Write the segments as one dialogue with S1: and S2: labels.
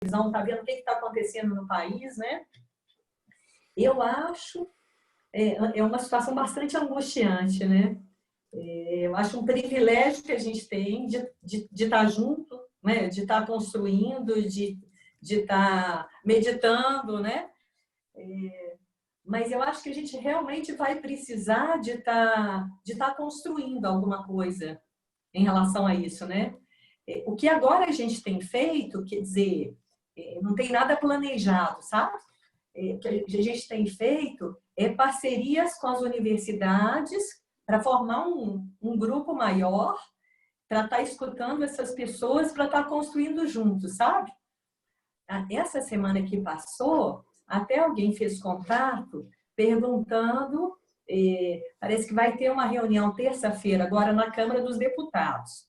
S1: televisão, está vendo o que está acontecendo no país, né? Eu acho uma situação bastante angustiante, né? Eu acho um privilégio que a gente tem de estar junto, né? De estar construindo, de estar meditando, né? Mas eu acho que a gente realmente vai precisar de estar construindo alguma coisa em relação a isso, né? O que agora a gente tem feito, quer dizer, não tem nada planejado, sabe? O que a gente tem feito é parcerias com as universidades para formar um grupo maior, para estar escutando essas pessoas, para estar construindo juntos, sabe? Essa semana que passou, até alguém fez contato perguntando, parece que vai ter uma reunião terça-feira agora na Câmara dos Deputados,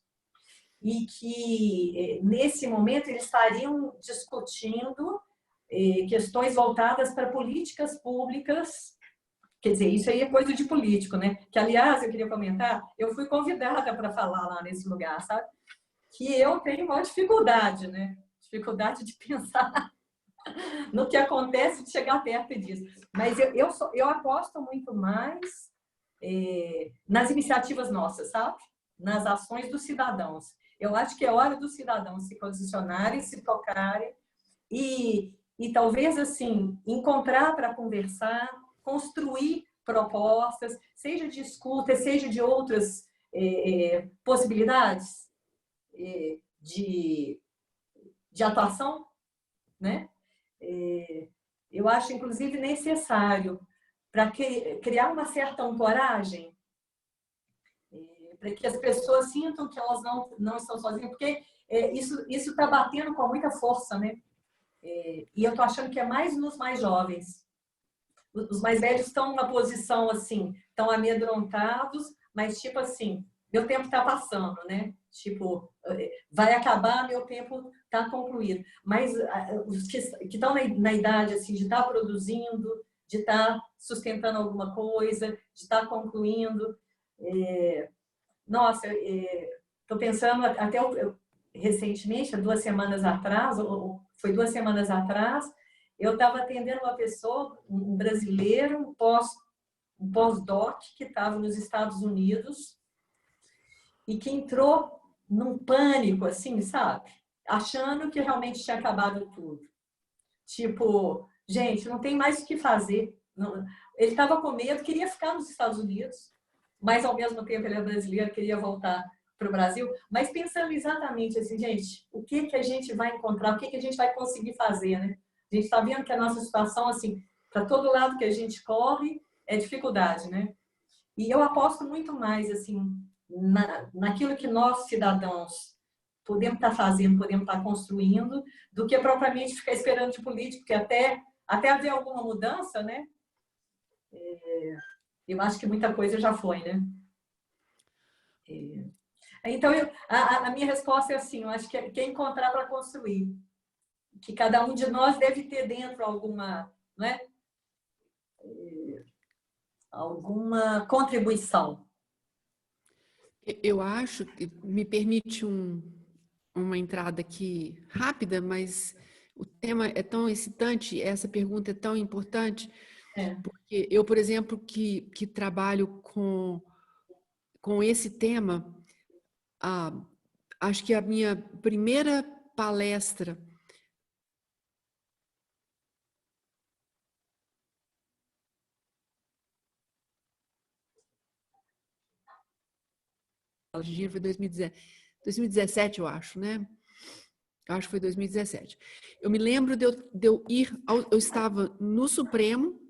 S1: e que nesse momento eles estariam discutindo questões voltadas para políticas públicas. Quer dizer, isso aí é coisa de político, né? Que, aliás, eu queria comentar, eu fui convidada para falar lá nesse lugar, sabe? Que eu tenho uma dificuldade, né? Dificuldade de pensar no que acontece, de chegar perto disso. Mas eu aposto muito mais nas iniciativas nossas, sabe? Nas ações dos cidadãos. Eu acho que é hora dos cidadãos se posicionarem, se tocarem e talvez, assim, encontrar para conversar, construir propostas, seja de escuta, seja de outras possibilidades de atuação, né? Eu acho, inclusive, necessário para criar uma certa ancoragem, para que as pessoas sintam que elas não estão sozinhas, porque isso está batendo com muita força, né? E eu estou achando que é mais nos mais jovens. Os mais velhos estão numa posição assim, estão amedrontados, mas tipo assim, meu tempo está passando, né? Tipo, vai acabar, meu tempo está concluído. Mas os que estão na idade assim, de estar produzindo, de estar sustentando alguma coisa, de estar concluindo. Nossa, estou pensando, até recentemente, 2 semanas atrás, foi 2 semanas atrás, eu estava atendendo uma pessoa, um brasileiro, um pós-doc, que estava nos Estados Unidos e que entrou num pânico, assim, sabe? Achando que realmente tinha acabado tudo. Tipo, gente, não tem mais o que fazer. Ele estava com medo, queria ficar nos Estados Unidos, mas ao mesmo tempo ele é brasileiro, queria voltar para o Brasil, mas pensando exatamente assim, gente, o que a gente vai encontrar, o que a gente vai conseguir fazer, né? A gente está vendo que a nossa situação, assim, para todo lado que a gente corre, é dificuldade, né? E eu aposto muito mais, assim, naquilo que nós, cidadãos, podemos estar fazendo, podemos estar construindo, do que propriamente ficar esperando de político, porque até haver alguma mudança, né? Eu acho que muita coisa já foi, né? Então, a minha resposta é assim, eu acho que é encontrar para construir. Que cada um de nós deve ter dentro alguma, né? Alguma contribuição.
S2: Eu acho que me permite uma entrada aqui rápida, mas o tema é tão excitante, essa pergunta é tão importante, porque eu, por exemplo, que trabalho com esse tema, acho que a minha primeira palestra foi 2017, eu acho, né? Eu acho que foi 2017. Eu me lembro de eu ir, eu estava no Supremo,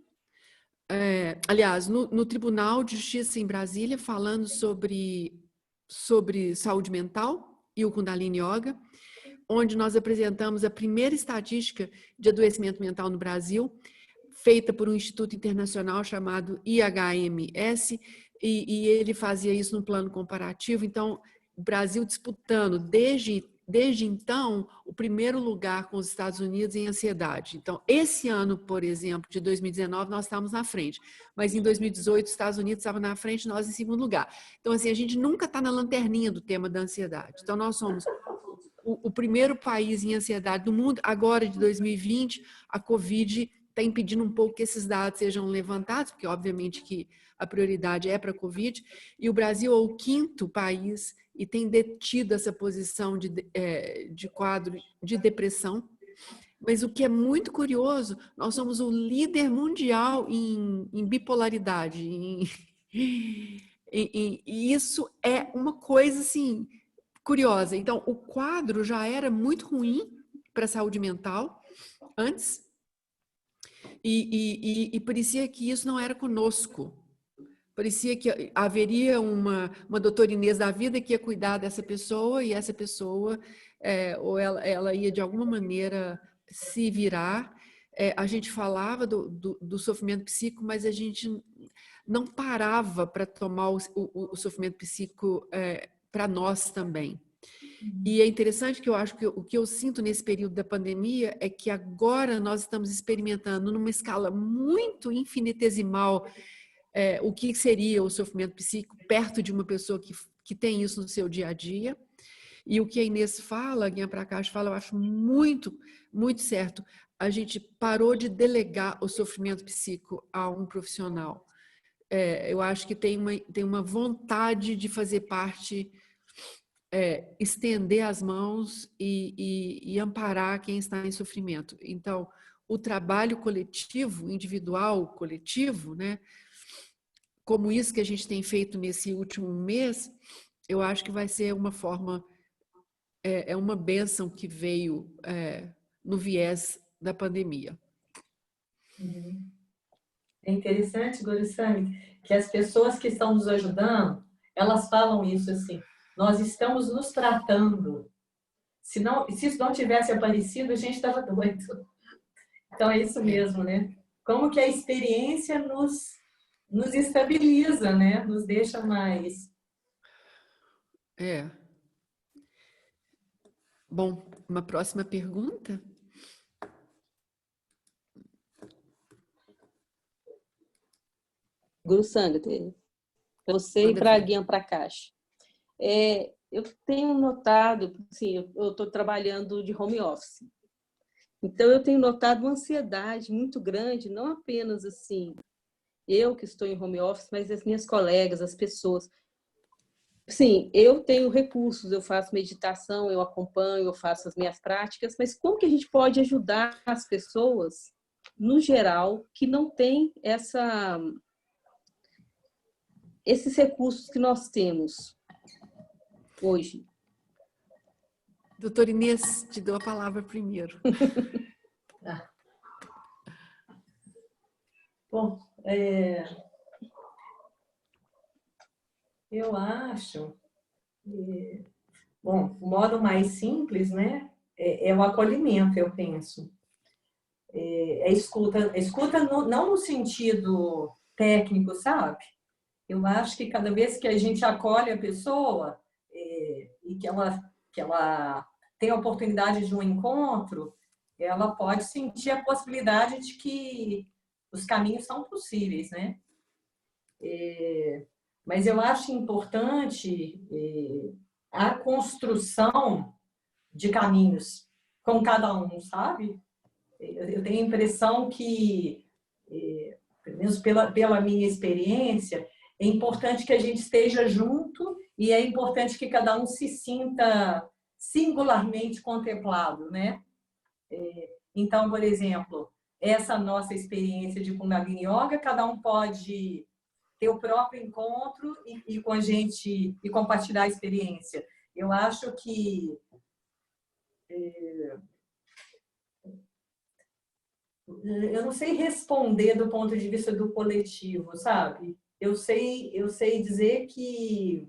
S2: aliás, no Tribunal de Justiça em Brasília, falando sobre saúde mental e o Kundalini Yoga, onde nós apresentamos a primeira estatística de adoecimento mental no Brasil, feita por um instituto internacional chamado IHMS, e ele fazia isso no plano comparativo. Então, o Brasil disputando desde então o primeiro lugar com os Estados Unidos em ansiedade. Então, esse ano, por exemplo, de 2019, nós estávamos na frente, mas em 2018 os Estados Unidos estavam na frente, nós em segundo lugar. Então, assim, a gente nunca está na lanterninha do tema da ansiedade. Então, nós somos o primeiro país em ansiedade do mundo. Agora, de 2020, a Covid está impedindo um pouco que esses dados sejam levantados, porque obviamente que a prioridade é para a Covid, e o Brasil é o quinto país e tem detido essa posição de quadro de depressão. Mas o que é muito curioso, nós somos o líder mundial em bipolaridade. E isso é uma coisa assim curiosa. Então, o quadro já era muito ruim para a saúde mental antes e parecia que isso não era conosco. Parecia que haveria uma doutora Inês da vida que ia cuidar dessa pessoa e essa pessoa, ou ela ia de alguma maneira se virar. A gente falava do sofrimento psíquico, mas a gente não parava para tomar o sofrimento psíquico para nós também. E é interessante que eu acho que o que eu sinto nesse período da pandemia é que agora nós estamos experimentando numa escala muito infinitesimal o que seria o sofrimento psíquico perto de uma pessoa que tem isso no seu dia a dia. E o que a Inês fala, a Guia Prakash fala, eu acho muito, muito certo. A gente parou de delegar o sofrimento psíquico a um profissional. Eu acho que tem uma vontade de fazer parte, estender as mãos e amparar quem está em sofrimento. Então, o trabalho coletivo, individual, coletivo, né? Como isso que a gente tem feito nesse último mês, eu acho que vai ser uma forma, uma bênção que veio no viés da pandemia.
S1: É interessante, Gorissami, que as pessoas que estão nos ajudando, elas falam isso assim, nós estamos nos tratando. Se isso não tivesse aparecido, a gente estava doido. Então é isso mesmo, né? Como que a experiência nos estabiliza, né? Nos deixa mais...
S2: Bom, uma próxima pergunta?
S3: Guru Sangat, para você e para a Guia Prakash. Eu tenho notado, assim, eu estou trabalhando de home office, então eu tenho notado uma ansiedade muito grande, não apenas assim, eu que estou em home office, mas as minhas colegas, as pessoas. Sim, eu tenho recursos, eu faço meditação, eu acompanho, eu faço as minhas práticas, mas como que a gente pode ajudar as pessoas, no geral, que não têm esses recursos que nós temos hoje?
S2: Doutora Inês, te dou a palavra primeiro.
S1: Bom, eu acho, bom, o modo mais simples, né, é o acolhimento, eu penso. Escuta não no sentido técnico, sabe? Eu acho que cada vez que a gente acolhe a pessoa e que ela tem a oportunidade de um encontro, ela pode sentir a possibilidade de que os caminhos são possíveis, né? Mas eu acho importante a construção de caminhos com cada um, sabe? Eu tenho a impressão que, pelo menos pela minha experiência, é importante que a gente esteja junto e é importante que cada um se sinta singularmente contemplado, né? Então, por exemplo, essa nossa experiência de Kundalini Yoga, cada um pode ter o próprio encontro e com a gente e compartilhar a experiência. Eu acho que eu não sei responder do ponto de vista do coletivo, sabe? Eu sei dizer que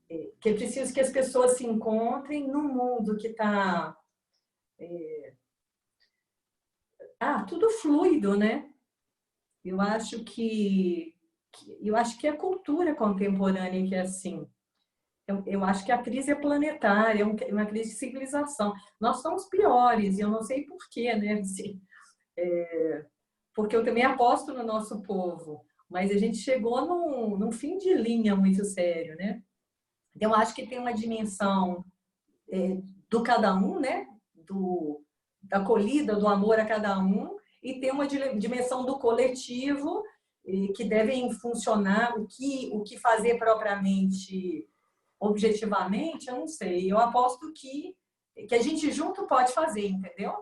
S1: é preciso que as pessoas se encontrem num mundo que está tudo fluido, né? Eu acho que a cultura contemporânea que é assim. Eu acho que a crise é planetária, é uma crise de civilização. Nós somos piores, e eu não sei porquê, né? Assim, porque eu também aposto no nosso povo, mas a gente chegou num fim de linha muito sério, né? Então, eu acho que tem uma dimensão do cada um, né? Da acolhida, do amor a cada um, e ter uma dimensão do coletivo, que devem funcionar. O que fazer propriamente, objetivamente, eu não sei. Eu aposto que a gente junto pode fazer, entendeu?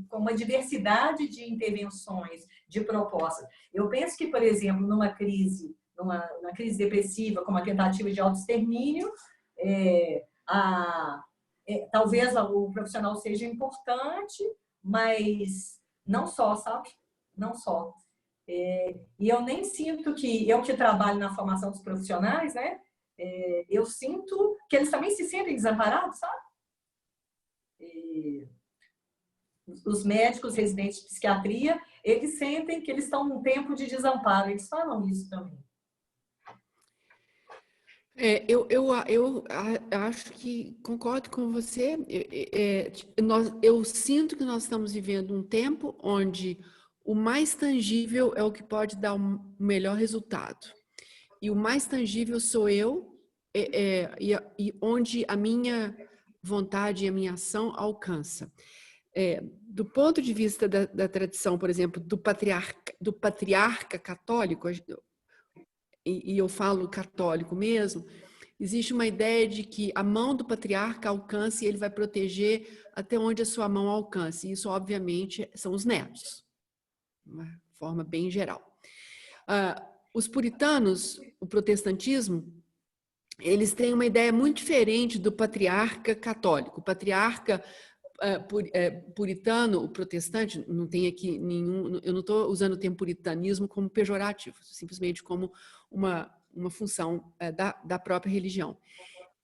S1: Com uma diversidade de intervenções, de propostas. Eu penso que, por exemplo, numa crise depressiva, como a tentativa de autoextermínio, talvez o profissional seja importante, mas não só, sabe? Não só. E eu nem sinto que eu que trabalho na formação dos profissionais, né? Eu sinto que eles também se sentem desamparados, sabe? Os médicos residentes de psiquiatria, eles sentem que eles estão num tempo de desamparo. Eles falam isso também.
S2: Eu acho que concordo com você. Eu sinto que nós estamos vivendo um tempo onde o mais tangível é o que pode dar o melhor resultado. E o mais tangível sou eu, e onde a minha vontade e a minha ação alcança. Do ponto de vista da tradição, por exemplo, do patriarca católico, e eu falo católico mesmo, existe uma ideia de que a mão do patriarca alcance e ele vai proteger até onde a sua mão alcance. Isso, obviamente, são os netos, de uma forma bem geral. Os puritanos, o protestantismo, eles têm uma ideia muito diferente do patriarca católico. O patriarca puritano, o protestante, não tem aqui nenhum... Eu não estou usando o termo puritanismo como pejorativo, simplesmente como uma função da própria religião.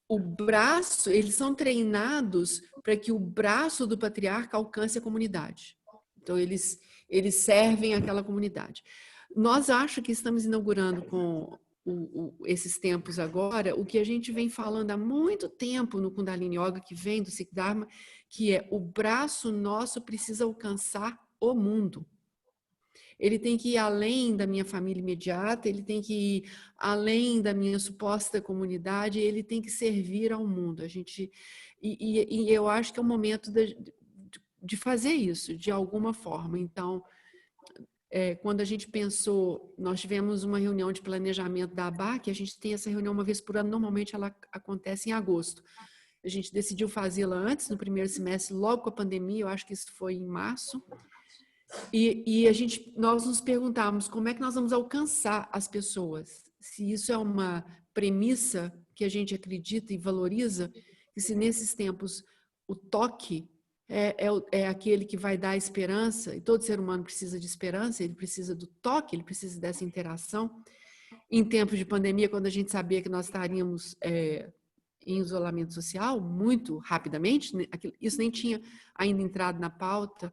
S2: O braço, eles são treinados para que o braço do patriarca alcance a comunidade. Então, eles servem aquela comunidade. Nós acho que estamos inaugurando com esses tempos agora, o que a gente vem falando há muito tempo no Kundalini Yoga, que vem do Sikh Dharma, que é o braço nosso precisa alcançar o mundo. Ele tem que ir além da minha família imediata, ele tem que ir além da minha suposta comunidade, ele tem que servir ao mundo. E eu acho que é o momento de fazer isso, de alguma forma. Então, quando a gente pensou, nós tivemos uma reunião de planejamento da ABAC, a gente tem essa reunião uma vez por ano, normalmente ela acontece em agosto. A gente decidiu fazê-la antes, no primeiro semestre, logo com a pandemia, eu acho que isso foi em março. E nós nos perguntávamos como é que nós vamos alcançar as pessoas. Se isso é uma premissa que a gente acredita e valoriza, e se nesses tempos o toque é aquele que vai dar esperança, e todo ser humano precisa de esperança, ele precisa do toque, ele precisa dessa interação. Em tempos de pandemia, quando a gente sabia que nós estaríamos em isolamento social, muito rapidamente, isso nem tinha ainda entrado na pauta,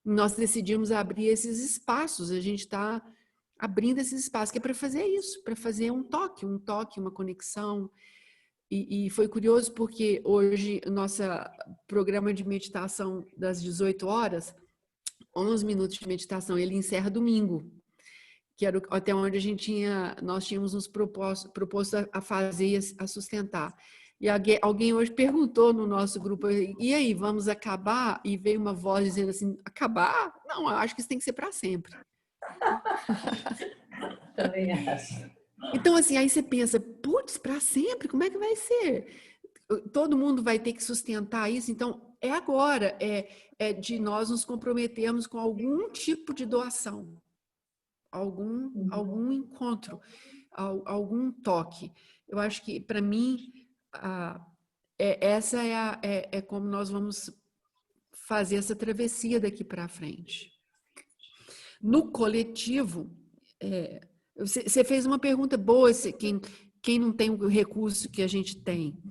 S2: nós decidimos abrir esses espaços, a gente está abrindo esses espaços, que é para fazer isso, para fazer um toque, uma conexão. E foi curioso porque hoje o nosso programa de meditação das 18 horas, 11 minutos de meditação, ele encerra domingo, que era até onde nós tínhamos nos proposto a fazer, a sustentar. E alguém hoje perguntou no nosso grupo, e aí, vamos acabar? E veio uma voz dizendo assim, acabar? Não, eu acho que isso tem que ser para sempre.
S1: Também acho.
S2: Então, assim, aí você pensa, putz, para sempre, como é que vai ser? Todo mundo vai ter que sustentar isso, então é agora, é de nós nos comprometermos com algum tipo de doação, algum encontro, algum toque. Eu acho que, para mim, essa é como nós vamos fazer essa travessia daqui para frente. No coletivo, você fez uma pergunta boa, quem não tem o recurso que a gente tem.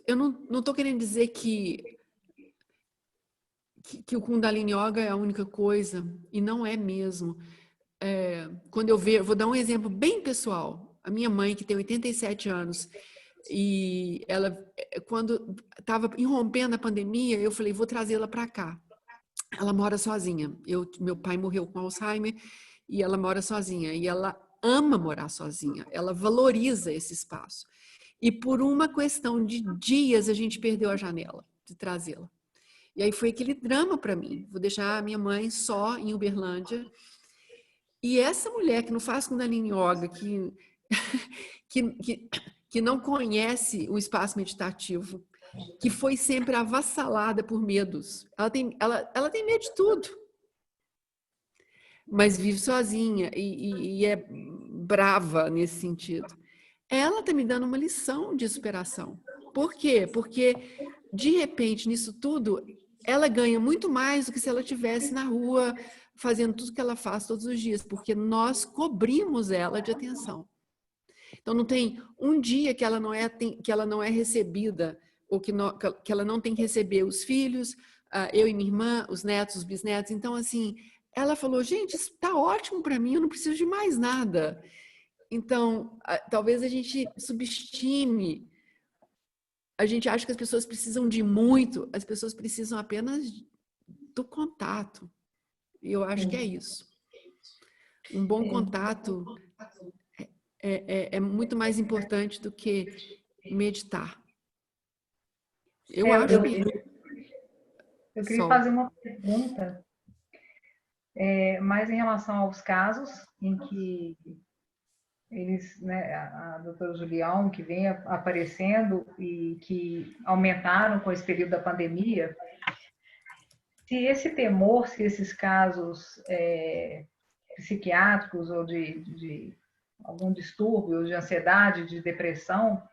S2: Eu não estou querendo dizer que o Kundalini Yoga é a única coisa, e não é mesmo. Quando eu vou dar um exemplo bem pessoal. A minha mãe, que tem 87 anos, e ela, quando estava irrompendo a pandemia, eu falei, vou trazê-la para cá. Ela mora sozinha. Meu pai morreu com Alzheimer e ela mora sozinha. E ela ama morar sozinha. Ela valoriza esse espaço. E por uma questão de dias, a gente perdeu a janela de trazê-la. E aí foi aquele drama para mim. Vou deixar a minha mãe só em Uberlândia. E essa mulher que não faz Kundalini Yoga, que não conhece o espaço meditativo, que foi sempre avassalada por medos. Ela tem medo de tudo, mas vive sozinha e é brava nesse sentido. Ela está me dando uma lição de superação. Por quê? Porque, de repente, nisso tudo, ela ganha muito mais do que se ela estivesse na rua fazendo tudo que ela faz todos os dias, porque nós cobrimos ela de atenção. Então, não tem um dia que ela não é recebida, ou que ela não tem que receber os filhos, eu e minha irmã, os netos, os bisnetos. Então, assim, ela falou, gente, isso está ótimo para mim, eu não preciso de mais nada. Então, talvez a gente subestime, a gente acha que as pessoas precisam de muito, as pessoas precisam apenas do contato. E eu acho que é isso. Um bom contato é muito mais importante do que meditar. Eu acho que...
S4: Eu queria fazer uma pergunta, mais em relação aos casos em que eles, né, a doutora Julião, que vem aparecendo e que aumentaram com esse período da pandemia, se esse temor, se esses casos psiquiátricos ou de algum distúrbio de ansiedade, de depressão,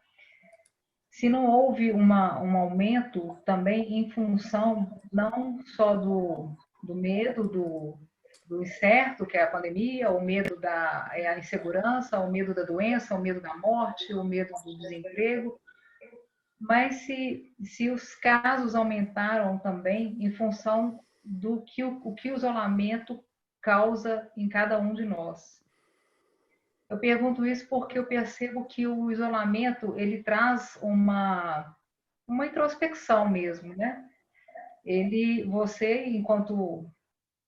S4: se não houve um aumento também em função não só do medo do incerto, que é a pandemia, o medo da insegurança, o medo da doença, o medo da morte, o medo do desemprego, mas se os casos aumentaram também em função do que o isolamento causa em cada um de nós. Eu pergunto isso porque eu percebo que o isolamento, ele traz uma introspecção mesmo, né? Você, enquanto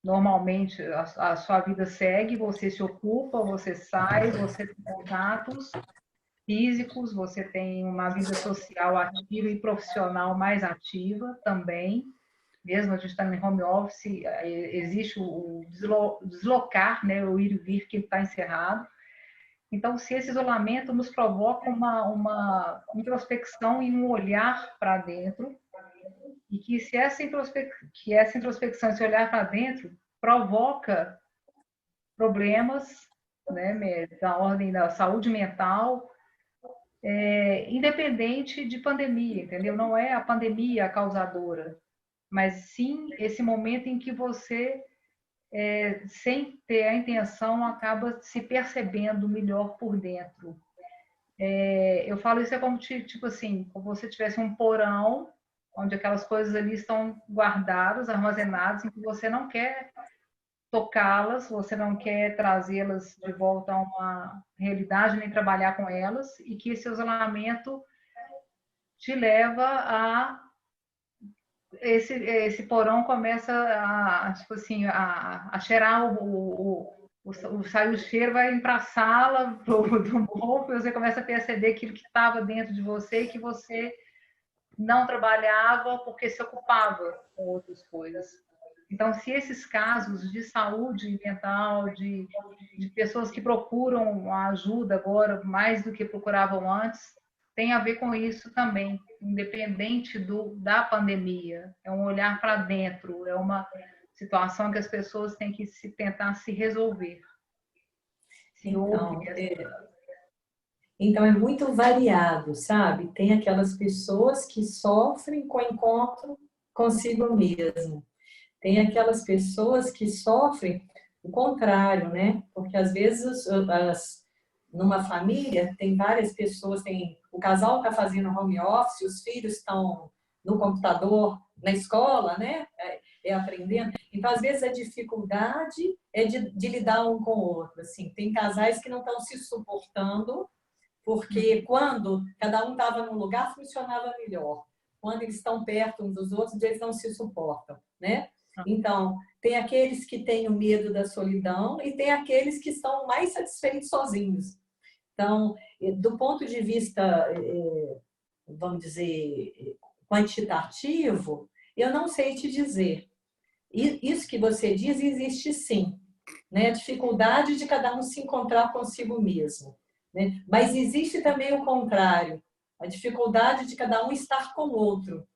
S4: normalmente a sua vida segue, você se ocupa, você sai, você tem contatos físicos, você tem uma vida social ativa e profissional mais ativa também. Mesmo a gente está em home office, existe o deslocar, né? O ir e vir que está encerrado. Então, se esse isolamento nos provoca uma introspecção e um olhar para dentro, e que se essa introspecção, esse olhar para dentro, provoca problemas, né, da ordem da saúde mental, independente de pandemia, entendeu? Não é a pandemia a causadora, mas sim esse momento em que você, sem ter a intenção, acaba se percebendo melhor por dentro. Eu falo isso como, tipo assim, como você tivesse um porão, onde aquelas coisas ali estão guardadas, armazenadas, em que você não quer tocá-las, você não quer trazê-las de volta a uma realidade, nem trabalhar com elas, e que esse isolamento te leva a... Esse porão começa a, tipo assim, a cheirar sai o cheiro, vai para a sala do mofo, e você começa a perceber aquilo que estava dentro de você e que você não trabalhava porque se ocupava com outras coisas. Então, se esses casos de saúde mental, de pessoas que procuram a ajuda agora mais do que procuravam antes, tem a ver com isso também, independente da pandemia. É um olhar para dentro, é uma situação que as pessoas têm que tentar se resolver.
S1: Então, é muito variado, sabe? Tem aquelas pessoas que sofrem com o encontro consigo mesmo. Tem aquelas pessoas que sofrem o contrário, né? Porque às vezes numa família tem várias pessoas, o casal está fazendo home office, os filhos estão no computador, na escola, né? Aprendendo. Então, às vezes, a dificuldade é de lidar um com o outro. Assim, tem casais que não estão se suportando, porque quando cada um estava num lugar, funcionava melhor. Quando eles estão perto uns dos outros, eles não se suportam, né? Então, tem aqueles que têm o medo da solidão e tem aqueles que estão mais satisfeitos sozinhos. Então, do ponto de vista, vamos dizer, quantitativo, eu não sei te dizer. Isso que você diz existe sim, né? A dificuldade de cada um se encontrar consigo mesmo, né? Mas existe também o contrário, a dificuldade de cada um estar com o outro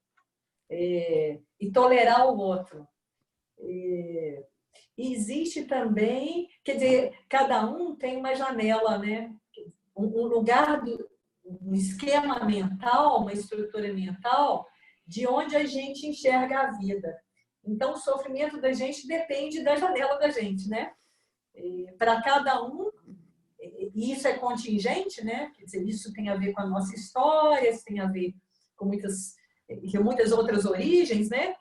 S1: e tolerar o outro. E existe também, quer dizer, cada um tem uma janela, né? Um lugar, um esquema mental, uma estrutura mental, de onde a gente enxerga a vida. Então, o sofrimento da gente depende da janela da gente, né? Para cada um, e isso é contingente, né? Quer dizer, isso tem a ver com a nossa história, isso tem a ver com muitas outras origens, né?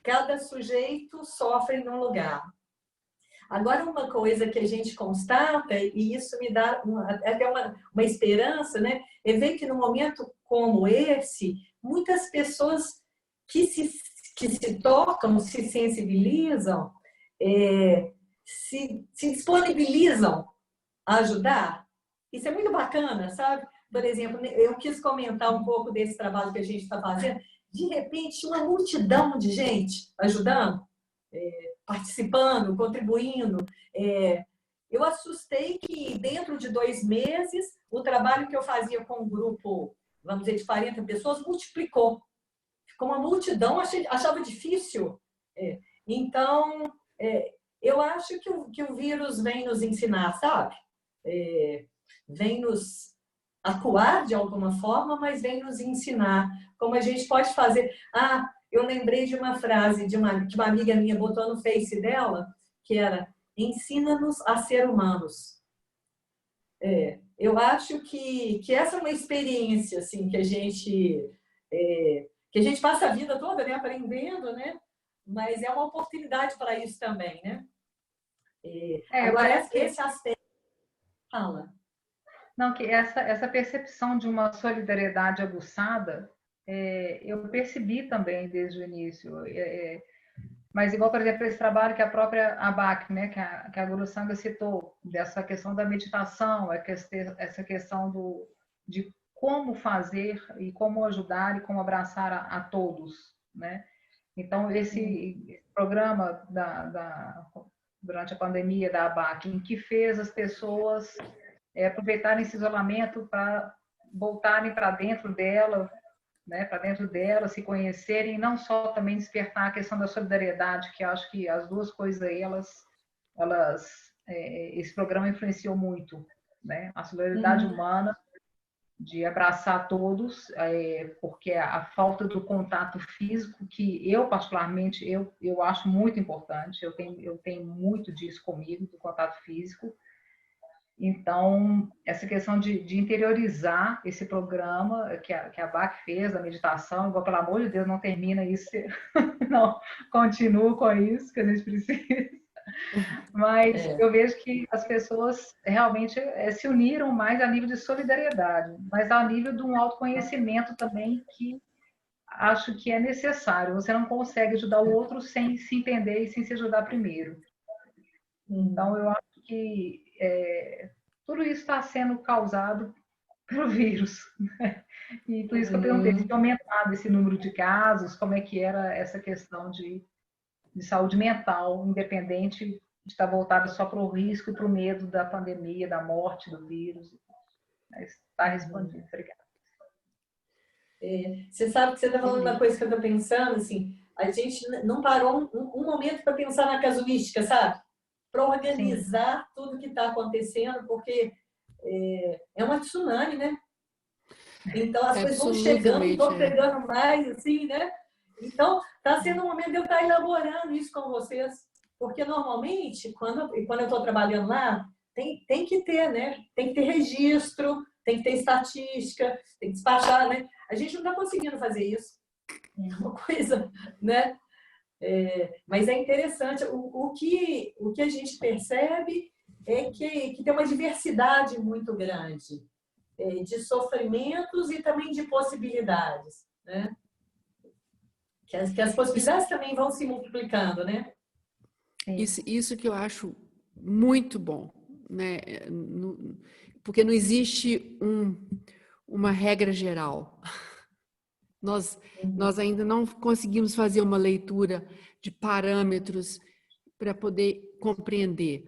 S1: Cada sujeito sofre num lugar. Agora, uma coisa que a gente constata, e isso me dá até uma esperança, né? É ver que num momento como esse, muitas pessoas que se tocam, se sensibilizam, se disponibilizam a ajudar. Isso é muito bacana, sabe? Por exemplo, eu quis comentar um pouco desse trabalho que a gente está fazendo. De repente, uma multidão de gente ajudando, participando, contribuindo. Eu assustei que dentro de 2 meses, o trabalho que eu fazia com um grupo, vamos dizer, de 40 pessoas, multiplicou. Ficou uma multidão, achava difícil. Então, eu acho que o vírus vem nos ensinar, sabe? Vem nos acuar de alguma forma, mas vem nos ensinar como a gente pode fazer. Eu lembrei de uma frase que uma amiga minha botou no Face dela, que era: ensina-nos a ser humanos. Eu acho que essa é uma experiência assim, que a gente passa a vida toda, né, aprendendo, né? Mas é uma oportunidade para isso também, né? Agora, esse aspecto... Fala.
S4: Não, que essa percepção de uma solidariedade aguçada, eu percebi também desde o início. Mas igual, por exemplo, esse trabalho que a própria ABAC, né, que a Guru Sangha citou, dessa questão da meditação, essa questão de como fazer e como ajudar e como abraçar a todos, né? Então, esse programa durante a pandemia da ABAC, em que fez as pessoas aproveitarem esse isolamento para voltarem para dentro dela, né, para dentro dela, se conhecerem, e não só também despertar a questão da solidariedade, que eu acho que as duas coisas aí, esse programa influenciou muito, né? A solidariedade humana, de abraçar todos, porque a falta do contato físico, que eu particularmente, eu acho muito importante, eu tenho muito disso comigo, do contato físico. Então, essa questão de interiorizar esse programa que a BAC fez, a meditação, igual, pelo amor de Deus, não termina isso, não, continua com isso que a gente precisa. Mas eu vejo que as pessoas realmente se uniram mais a nível de solidariedade, mas a nível de um autoconhecimento também, que acho que é necessário. Você não consegue ajudar o outro sem se entender e sem se ajudar primeiro. Então, eu acho que tudo isso está sendo causado pelo vírus. E por isso que eu perguntei se tinha aumentado esse número de casos, como é que era essa questão de saúde mental, independente de estar voltada só para o risco e para o medo da pandemia, da morte do vírus. Mas está respondido. Obrigada.
S1: Você sabe que você está falando uma coisa que eu estou pensando, assim, a gente não parou um momento para pensar na casuística, sabe? Para organizar tudo que está acontecendo, porque é uma tsunami, né? Então, as coisas vão chegando, vão pegando mais, assim, né? Então, está sendo um momento de eu estar elaborando isso com vocês, porque normalmente, quando eu estou trabalhando lá, tem que ter, né? Tem que ter registro, tem que ter estatística, tem que despachar, né? A gente não está conseguindo fazer isso. É uma coisa, né? Mas é interessante. O que a gente percebe é que tem uma diversidade muito grande de sofrimentos e também de possibilidades, né? Que as possibilidades também vão se multiplicando, né?
S2: Isso que eu acho muito bom, né? Porque não existe uma regra geral. Nós ainda não conseguimos fazer uma leitura de parâmetros para poder compreender,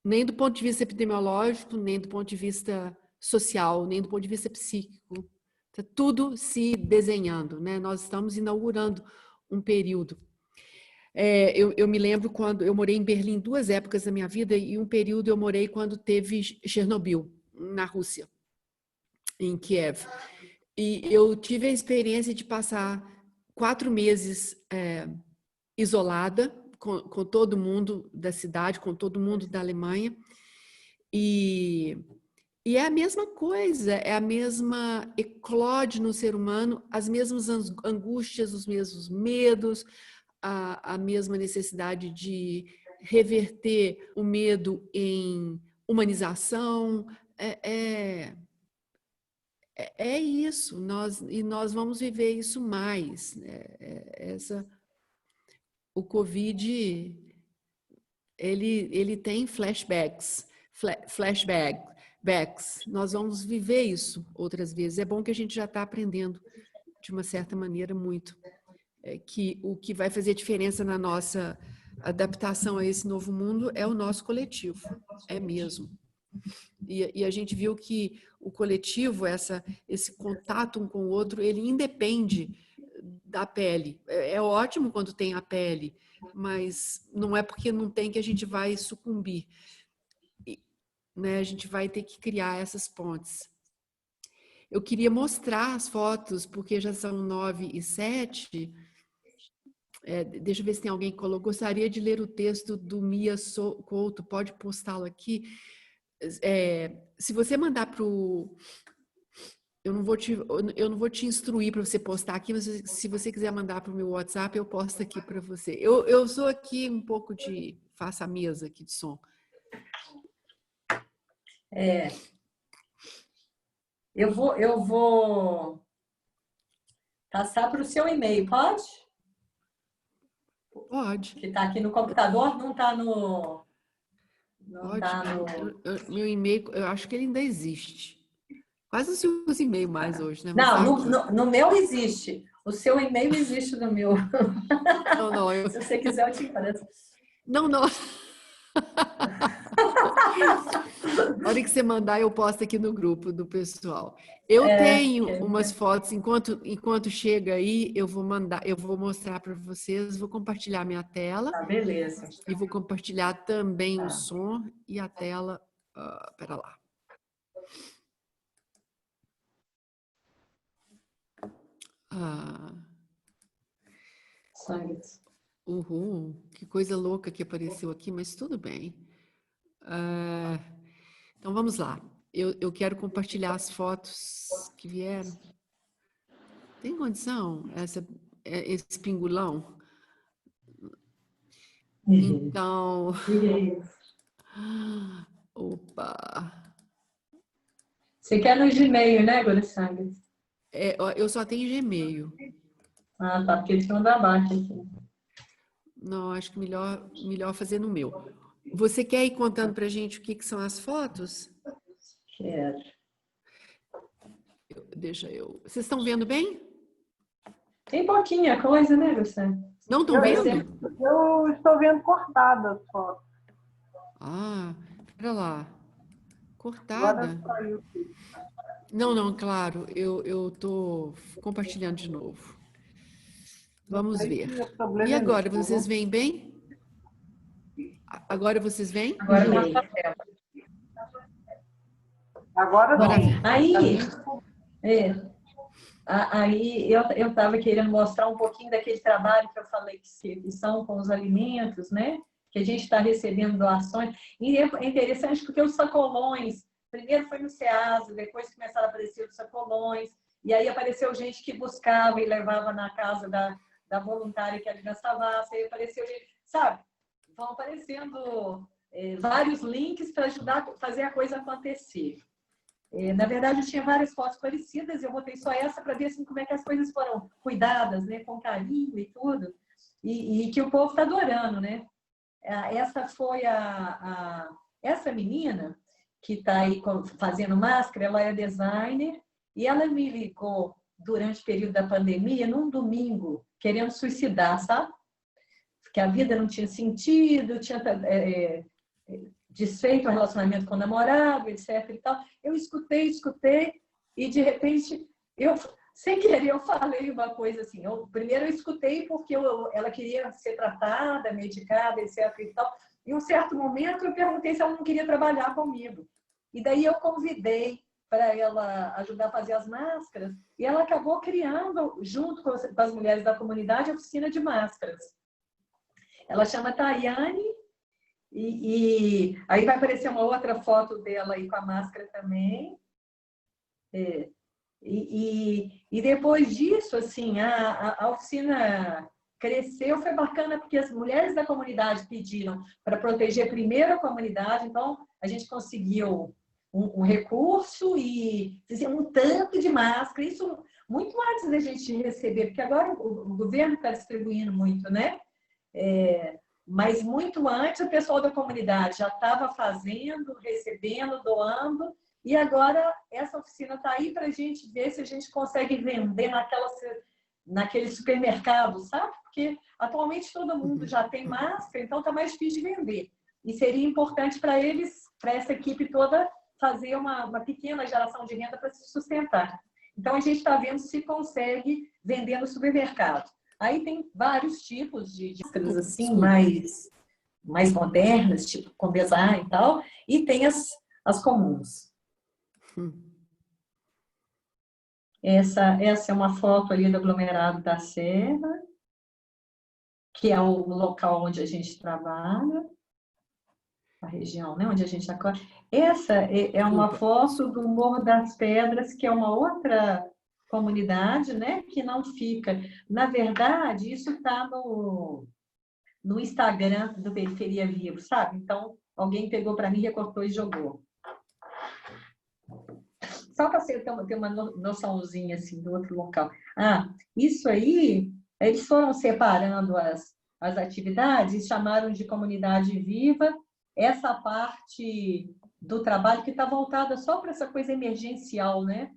S2: nem do ponto de vista epidemiológico, nem do ponto de vista social, nem do ponto de vista psíquico. Está tudo se desenhando, né? Nós estamos inaugurando um período. Eu me lembro quando eu morei em Berlim 2 épocas da minha vida, e um período eu morei quando teve Chernobyl, na Rússia, em Kiev. E eu tive a experiência de passar 4 meses isolada com todo mundo da cidade, com todo mundo da Alemanha. E é a mesma coisa, é a mesma, eclode no ser humano, as mesmas angústias, os mesmos medos, a mesma necessidade de reverter o medo em humanização. É isso, nós vamos viver isso mais. O Covid, ele tem flashbacks. Nós vamos viver isso outras vezes. É bom que a gente já está aprendendo, de uma certa maneira, muito. Que o que vai fazer diferença na nossa adaptação a esse novo mundo é o nosso coletivo, é mesmo. E a gente viu que o coletivo, esse contato um com o outro, ele independe da pele. É ótimo quando tem a pele, mas não é porque não tem que a gente vai sucumbir. Né? A gente vai ter que criar essas pontes. Eu queria mostrar as fotos, porque já são 9h07. Deixa eu ver se tem alguém que colocou. Gostaria de ler o texto do Mia Couto, pode postá-lo aqui. Se você mandar para o... Eu não vou te instruir para você postar aqui, mas se você quiser mandar para o meu WhatsApp, eu posto aqui para você. Eu sou aqui um pouco de... Faço a mesa aqui de som.
S1: Eu vou passar para o seu e-mail, pode?
S2: Pode.
S1: Que está aqui no computador, não está no...
S2: Pode. Meu e-mail, eu acho que ele ainda existe. Quase não se usa e-mail mais hoje, né?
S1: Não, no meu existe. O seu e-mail existe no meu.
S2: Não.
S1: Se você quiser, eu te empresto.
S2: Não. Na hora que você mandar, eu posto aqui no grupo do pessoal. Eu tenho umas fotos, enquanto chega aí, eu vou mostrar para vocês, vou compartilhar minha tela.
S1: Tá, beleza.
S2: E vou compartilhar também o som e a tela. Pera lá. Que coisa louca que apareceu aqui, mas tudo bem. Então, vamos lá. Eu quero compartilhar as fotos que vieram. Tem condição? Esse pingulão? Então... Opa!
S1: Você quer no Gmail, né, Gorissang?
S2: Eu só tenho Gmail.
S1: Ah, tá, porque eles estão da baixa aqui.
S2: Não, acho que melhor fazer no meu. Você quer ir contando pra gente o que são as fotos?
S1: Quero.
S2: Vocês estão vendo bem?
S1: Tem pouquinha coisa, né, Gorissang?
S2: Não estão vendo?
S5: Eu estou vendo cortadas as fotos.
S2: Pera lá. Cortada? Não, claro. Eu estou compartilhando de novo. Vamos ver. E agora, vocês veem bem? Agora vocês veem?
S1: Agora vem.
S5: Agora
S1: vem. Aí eu estava querendo mostrar um pouquinho daquele trabalho que eu falei que são com os alimentos, né? Que a gente está recebendo doações. E é interessante porque os sacolões, primeiro foi no SEASA, depois começaram a aparecer os sacolões, e aí apareceu gente que buscava e levava na casa da voluntária que ali na Savassi, aí apareceu gente, sabe? Vão aparecendo vários links para ajudar a fazer a coisa acontecer. Na verdade, eu tinha várias fotos parecidas, eu botei só essa para ver assim, como é que as coisas foram cuidadas, né, com carinho e tudo, e que o povo está adorando, né? Essa foi Essa menina que está aí fazendo máscara, ela é designer e ela me ligou durante o período da pandemia, num domingo, querendo suicidar, sabe? Que a vida não tinha sentido, tinha desfeito o relacionamento com o namorado, etc. E tal. Eu escutei, e de repente, sem querer, eu falei uma coisa assim. Primeiro eu escutei porque ela queria ser tratada, medicada, etc. E tal. Em um certo momento, eu perguntei se ela não queria trabalhar comigo. E daí eu convidei para ela ajudar a fazer as máscaras, e ela acabou criando, junto com as mulheres da comunidade, a oficina de máscaras. Ela chama Tayane, e aí vai aparecer uma outra foto dela aí com a máscara também. E depois disso, assim, a oficina cresceu, foi bacana, porque as mulheres da comunidade pediram para proteger primeiro a comunidade, então a gente conseguiu um recurso e fizemos um tanto de máscara, isso muito antes da gente receber, porque agora o governo está distribuindo muito, né? Mas muito antes o pessoal da comunidade já estava fazendo, recebendo, doando, e agora essa oficina está aí para a gente ver se a gente consegue vender naquele supermercado, sabe? Porque atualmente todo mundo já tem máscara, então está mais difícil de vender. E seria importante para eles, para essa equipe toda, fazer uma pequena geração de renda para se sustentar. Então a gente está vendo se consegue vender no supermercado. Aí tem vários tipos de máscaras assim, mais modernas, tipo com design e tal, e tem as comuns. Essa é uma foto ali do aglomerado da Serra, que é o local onde a gente trabalha, a região, né, onde a gente acorda. Essa é uma foto do Morro das Pedras, que é uma outra comunidade, né, que não fica. Na verdade, isso está no Instagram do Periferia Vivo, sabe? Então, alguém pegou para mim, recortou e jogou. Só para você ter uma noçãozinha assim, do outro local. Isso aí, eles foram separando as atividades e chamaram de comunidade viva essa parte do trabalho que está voltada só para essa coisa emergencial, né?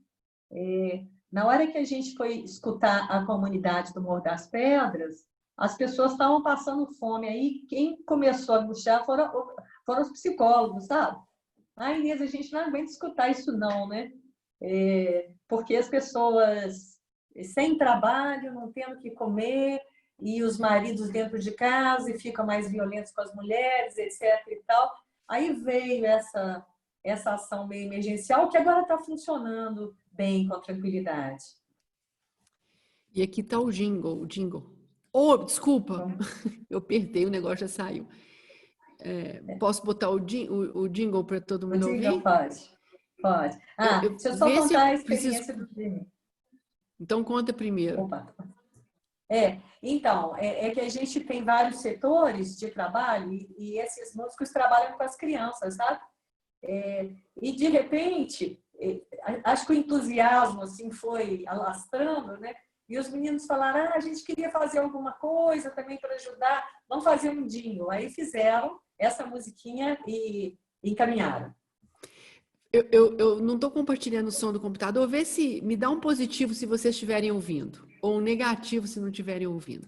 S1: Na hora que a gente foi escutar a comunidade do Morro das Pedras, as pessoas estavam passando fome. Aí quem começou a angustiar foram os psicólogos, sabe? Inês, a gente não aguenta escutar isso não, né? Porque as pessoas sem trabalho, não tendo o que comer, e os maridos dentro de casa e ficam mais violentos com as mulheres, etc. e tal. Aí veio essa ação meio emergencial, que agora está funcionando bem, com tranquilidade.
S2: E aqui está o jingle. Oh, desculpa, eu apertei, o negócio já saiu. Posso botar o jingle para todo mundo ouvir?
S1: O jingle pode. Deixa eu só contar a experiência do Jimmy.
S2: Então, conta primeiro.
S1: Opa. Então, que a gente tem vários setores de trabalho e esses músicos trabalham com as crianças, sabe? E, de repente, acho que o entusiasmo assim, foi alastrando, né? E os meninos falaram, a gente queria fazer alguma coisa também para ajudar, vamos fazer um jingle. Aí fizeram essa musiquinha e encaminharam.
S2: Eu não estou compartilhando o som do computador. Vê se me dá um positivo se vocês estiverem ouvindo, ou um negativo se não estiverem ouvindo.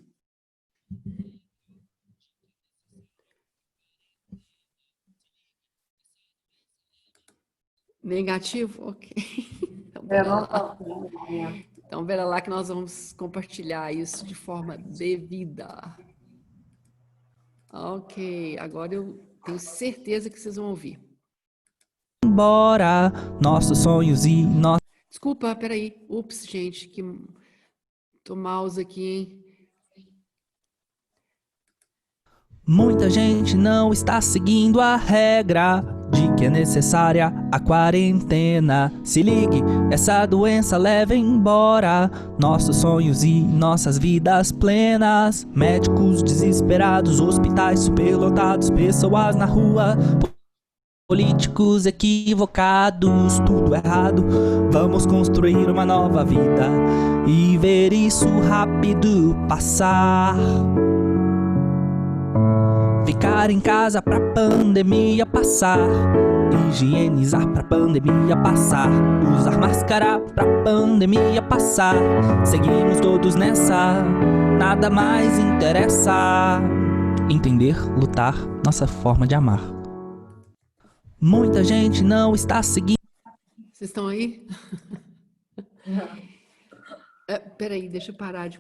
S2: Negativo? Ok. Então, pera lá que nós vamos compartilhar isso de forma devida. Ok, agora eu tenho certeza que vocês vão ouvir.
S6: Embora nossos sonhos e nós...
S2: Desculpa, peraí. Ups, gente, que tô mouse aqui, hein?
S6: Muita gente não está seguindo a regra de que é necessária a quarentena. Se ligue, essa doença leva embora nossos sonhos e nossas vidas plenas. Médicos desesperados, hospitais superlotados, pessoas na rua, políticos equivocados, tudo errado. Vamos construir uma nova vida e ver isso rápido passar. Ficar em casa pra pandemia passar. Higienizar pra pandemia passar. Usar máscara pra pandemia passar. Seguimos todos nessa, nada mais interessa. Entender, lutar, nossa forma de amar. Muita gente não está seguindo.
S2: Vocês estão aí? Peraí, deixa eu parar de...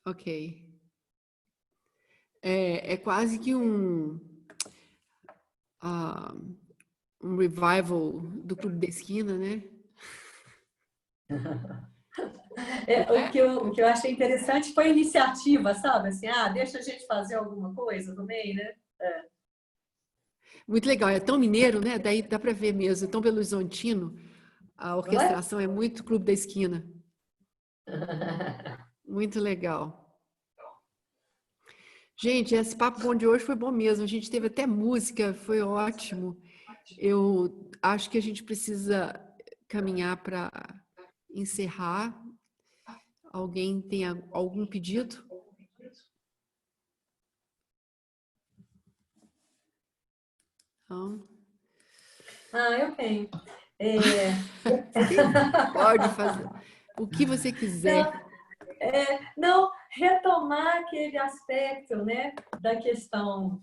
S2: Ok. É quase que um revival do Clube da Esquina, né?
S1: O que eu achei interessante foi a iniciativa, sabe? Assim, deixa a gente fazer alguma coisa também, né?
S2: Muito legal, é tão mineiro, né? Daí dá para ver mesmo, é tão Belo Horizontino. A orquestração é muito Clube da Esquina. Muito legal. Gente, esse papo bom de hoje foi bom mesmo. A gente teve até música, foi ótimo. Eu acho que a gente precisa caminhar para encerrar. Alguém tem algum pedido? Não?
S1: Eu tenho.
S2: Pode fazer o que você quiser.
S1: Não, retomar aquele aspecto, né, da questão,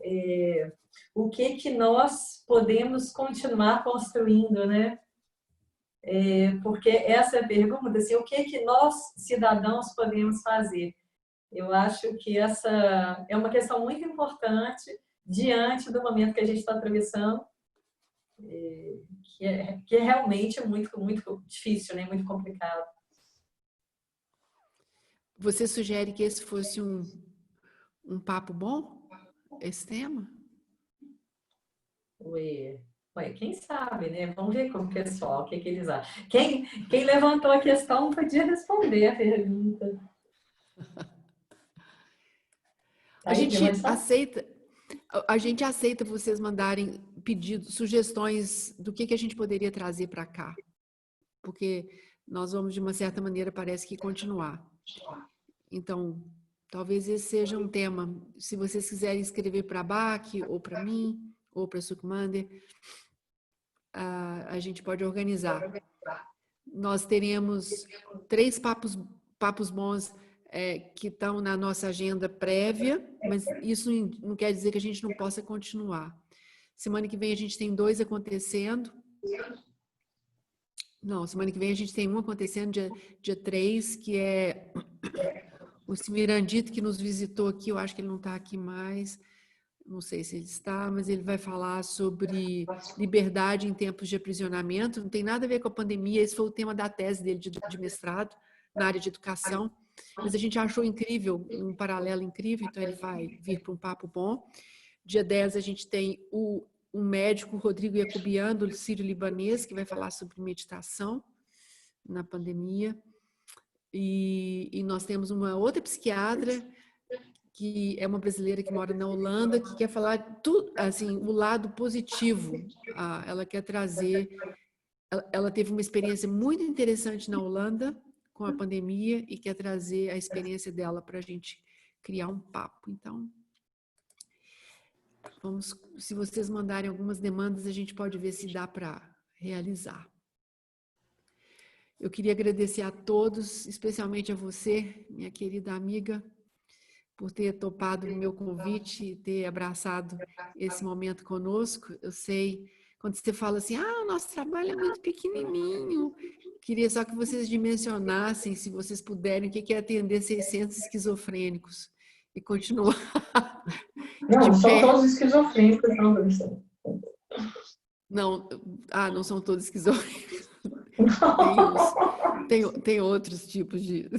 S1: o que nós podemos continuar construindo, né? Porque essa é a pergunta, assim, o que nós, cidadãos, podemos fazer? Eu acho que essa é uma questão muito importante diante do momento que a gente está atravessando, que é realmente muito, muito difícil, né? Muito complicado.
S2: Você sugere que esse fosse um papo bom, esse tema?
S1: Ué, quem sabe, né? Vamos ver com o pessoal, o que eles acham. Quem levantou a questão podia responder a pergunta.
S2: A gente aceita vocês mandarem pedidos, sugestões do que a gente poderia trazer para cá. Porque nós vamos, de uma certa maneira, parece que continuar. Então, talvez esse seja um tema. Se vocês quiserem escrever para a BAC, ou para mim, ou para a Sucmander, a gente pode organizar. Nós teremos 3 papos bons que estão na nossa agenda prévia, mas isso não quer dizer que a gente não possa continuar. Semana que vem a gente tem 2 acontecendo. Não, semana que vem a gente tem um acontecendo, dia 3, que é o Mirandito, que nos visitou aqui. Eu acho que ele não está aqui mais, não sei se ele está, mas ele vai falar sobre liberdade em tempos de aprisionamento. Não tem nada a ver com a pandemia, esse foi o tema da tese dele de mestrado na área de educação, mas a gente achou incrível, um paralelo incrível, então ele vai vir para um papo bom. Dia 10 a gente tem o médico Rodrigo Iacobian, do Sírio-Libanês, que vai falar sobre meditação na pandemia. E nós temos uma outra psiquiatra, que é uma brasileira que mora na Holanda, que quer falar tudo, assim, o lado positivo. Ela quer trazer... Ela teve uma experiência muito interessante na Holanda com a pandemia e quer trazer a experiência dela para a gente criar um papo. Então, se vocês mandarem algumas demandas, a gente pode ver se dá para realizar. Eu queria agradecer a todos, especialmente a você, minha querida amiga, por ter topado o meu convite e ter abraçado esse momento conosco. Eu sei, quando você fala assim, o nosso trabalho é muito pequenininho, queria só que vocês dimensionassem, se vocês puderem, o que é atender 600 esquizofrênicos e continuar.
S1: Não, são todos esquizofrênicos, não.
S2: Não são todos esquizofrênicos. Tem outros tipos de...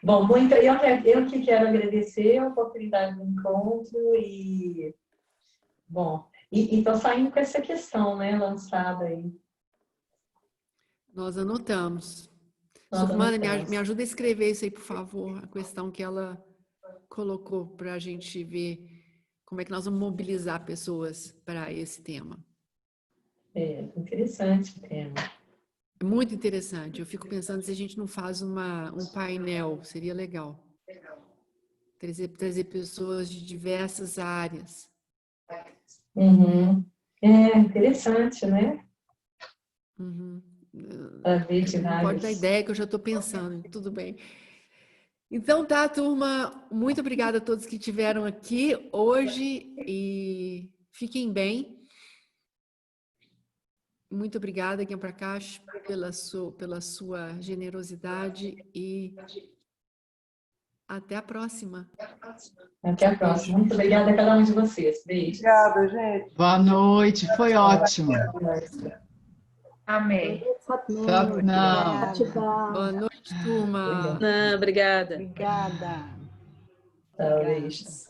S1: Bom, eu que quero agradecer a oportunidade do encontro e estou saindo com essa questão, né, lançada aí.
S2: Nós anotamos. Sucmana, me ajuda a escrever isso aí, por favor, a questão que ela colocou para a gente ver como é que nós vamos mobilizar pessoas para esse tema.
S1: Interessante o tema.
S2: É muito interessante. Eu fico pensando se a gente não faz um painel, seria legal. Trazer pessoas de diversas áreas.
S1: Uhum. É interessante, né?
S2: Uhum.
S1: Para ver de
S2: Não pode dar
S1: vários.
S2: ideia que eu já estou pensando. Tudo bem. Então tá, turma. Muito obrigada a todos que estiveram aqui hoje e fiquem bem. Muito obrigada, Guiam Prakash, pela sua generosidade e até a próxima.
S1: Até a próxima. Muito obrigada a cada um de vocês. Beijos.
S5: Obrigada, gente.
S7: Boa noite, foi ótimo.
S4: Amém.
S7: Satnam.
S2: Boa noite, turma.
S3: Não, obrigada.
S8: Obrigada.
S1: Tchau, beijos.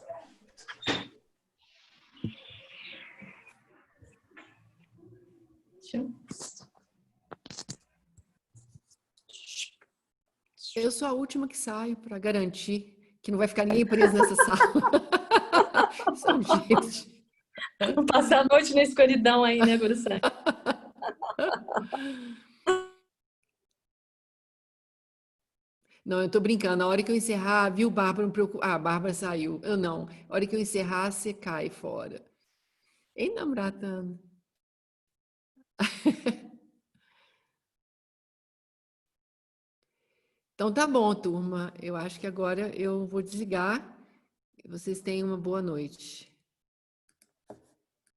S2: Eu sou a última que saio para garantir que não vai ficar ninguém preso nessa sala. Isso é um jeito.
S1: Vou passar a noite na escuridão aí, né, Guruçã?
S2: Não, eu tô brincando. Na hora que eu encerrar, viu, Bárbara? Não preocupa. Ah, a Bárbara saiu. Eu não. Na hora que eu encerrar, você cai fora. Ei, Namratana. Então tá bom, turma. Eu acho que agora eu vou desligar. Vocês tenham uma boa noite.